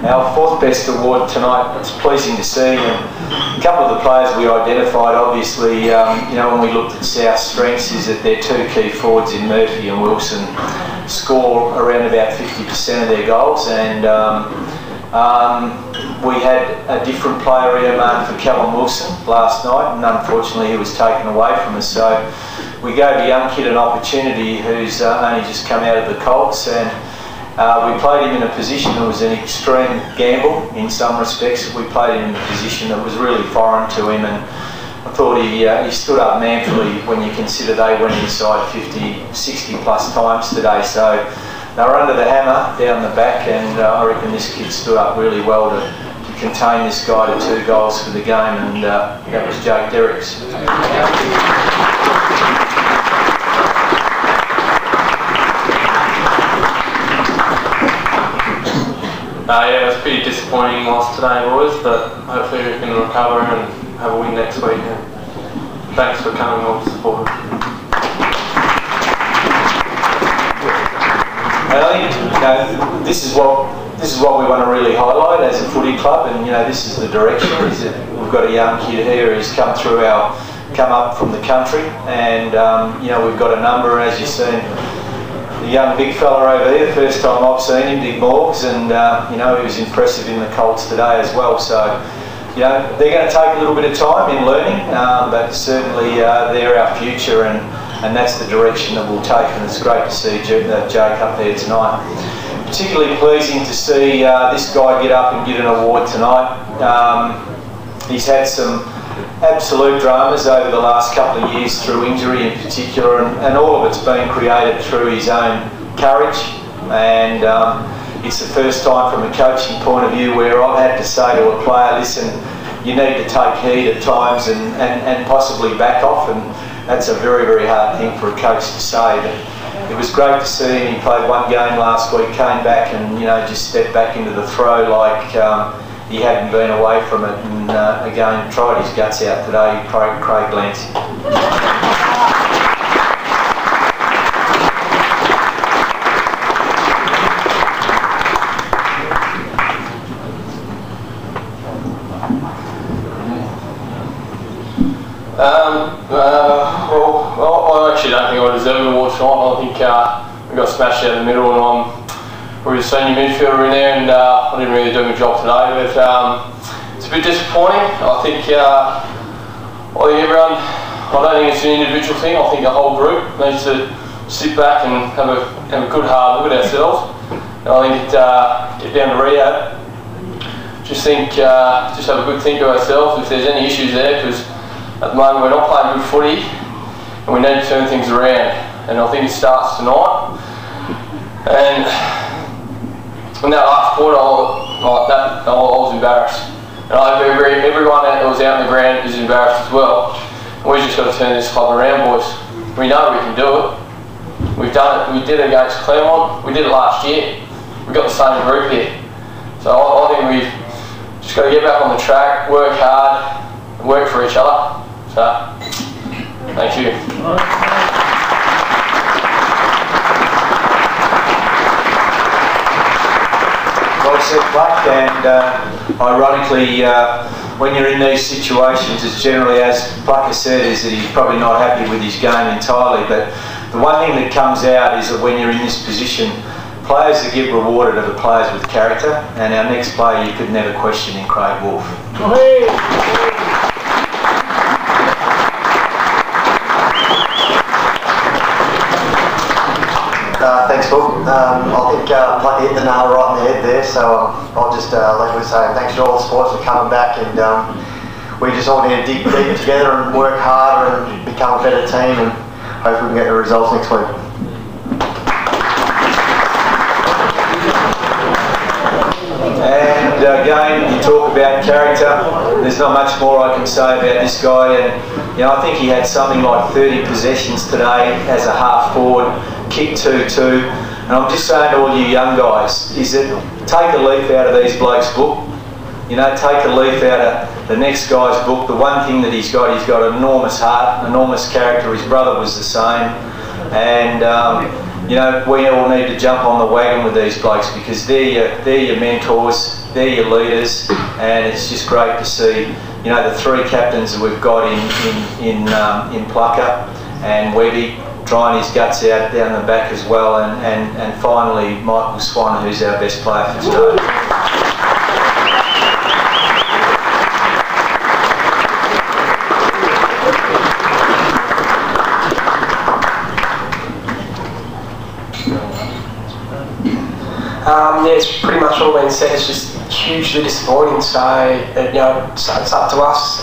Our fourth best award tonight. It's pleasing to see, and a couple of the players we identified, obviously, you know, when we looked at South's strengths, is that their two key forwards in Murphy and Wilson score around about 50% of their goals, and we had a different player earmarked for Callum Wilson last night, and unfortunately he was taken away from us. So we gave a young kid an opportunity who's only just come out of the Colts, and we played him in a position that was an extreme gamble in some respects. We played him in a position that was really foreign to him, and I thought he stood up manfully when you consider they went inside 50, 60 plus times today. So they were under the hammer down the back, and I reckon this kid stood up really well to contain this guy to 2 goals for the game, and that was Derickx. Yeah, it was a pretty disappointing loss today, boys, but hopefully we can recover and have a win next week. And thanks for coming all to support. I think, you know, this is what we want to really highlight as a footy club, and you know, this is the direction. Is that we've got a young kid here who's come up from the country, and you know, we've got a number, as you've seen. The young big fella over here, the first time I've seen him, Big Morgs, and you know, he was impressive in the Colts today as well. So, you know, they're going to take a little bit of time in learning, but certainly they're our future, and that's the direction that we'll take. And it's great to see Jake up there tonight. Particularly pleasing to see this guy get up and get an award tonight. He's had some absolute dramas over the last couple of years through injury in particular, and all of it's been created through his own courage, and it's the first time from a coaching point of view where I've had to say to a player, listen, you need to take heed at times and possibly back off, and that's a very, very hard thing for a coach to say. But it was great to see him. He played one game last week, came back and, you know, just stepped back into the throw like he hadn't been away from it, and again tried his guts out today. Craig Glancy. Well, I actually don't think I deserve an award tonight. I think we got smashed out in the middle, and we were a senior midfielder in there, and I didn't really do my job today, but it's a bit disappointing. I think everyone, I don't think it's an individual thing. I think the whole group needs to sit back and have a good hard look at ourselves. And I think get down to rehab. Just have a good think of ourselves if there's any issues there, because at the moment we're not playing good footy and we need to turn things around. And I think it starts tonight. And in that last quarter, I was embarrassed. And I hope everyone that was out on the ground is embarrassed as well. And we've just got to turn this club around, boys. We know we can do it. We've done it. We did it against Claremont. We did it last year. We've got the same group here. So I think we've just got to get back on the track, work hard, and work for each other. So, thank you. Well said, Buck, and ironically, when you're in these situations, it's generally, as Buck has said, is that he's probably not happy with his game entirely, but the one thing that comes out is that when you're in this position, players that get rewarded are the players with character, and our next player you could never question in Craig Wulff. Thanks, Book. I think Buck hit the nail right in the head there, so I'll just like we say, thanks to all the sports for coming back, and we just all need to dig deep together and work harder and become a better team, and hopefully we can get the results next week. And again, you talk about character, there's not much more I can say about this guy, and you know, I think he had something like 30 possessions today as a half forward, kicked 2-2, and I'm just saying to all you young guys, is that take a leaf out of these blokes' book, you know, take a leaf out of the next guy's book. The one thing that he's got enormous heart, enormous character. His brother was the same, and you know, we all need to jump on the wagon with these blokes because they're your mentors, they're your leaders, and it's just great to see, you know, the 3 captains that we've got in Plucker, and Webby trying his guts out down the back as well, and finally Michael Swan, who's our best player for today. Yeah, it's pretty much all been said. It's just hugely disappointing. So, you know, it's up to us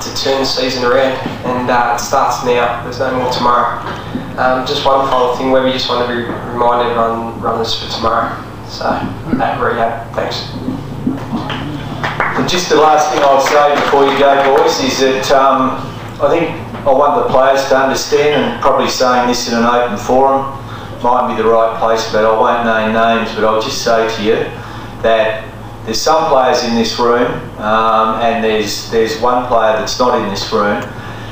to turn the season around, and it starts now. There's no more tomorrow. Just one final thing where we just want to remind everyone runners for tomorrow. So, at rehab. Thanks. And just the last thing I'll say before you go, boys, is that I think I want the players to understand, and probably saying this in an open forum might be the right place, but I won't name names, but I'll just say to you that there's some players in this room, and there's one player that's not in this room,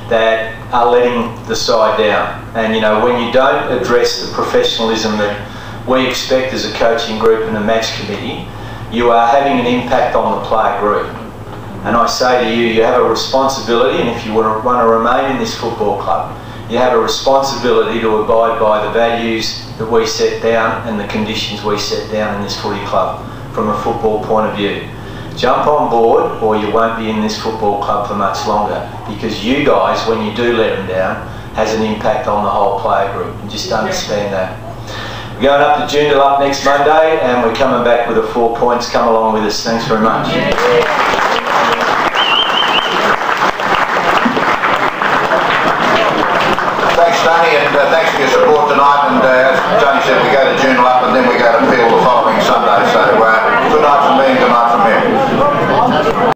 that are letting the side down. And you know, when you don't address the professionalism that we expect as a coaching group and a match committee, you are having an impact on the player group. And I say to you, you have a responsibility, and if you want to remain in this football club, you have a responsibility to abide by the values that we set down and the conditions we set down in this footy club from a football point of view. Jump on board or you won't be in this football club for much longer, because you guys, when you do let them down, has an impact on the whole player group, and just understand that. We're going up to Joondalup next Monday, and we're coming back with the 4 points. Come along with us. Thanks very much. Thanks, Tony, and thanks for your support tonight. And as Tony said, we go to Joondalup and then we go to Field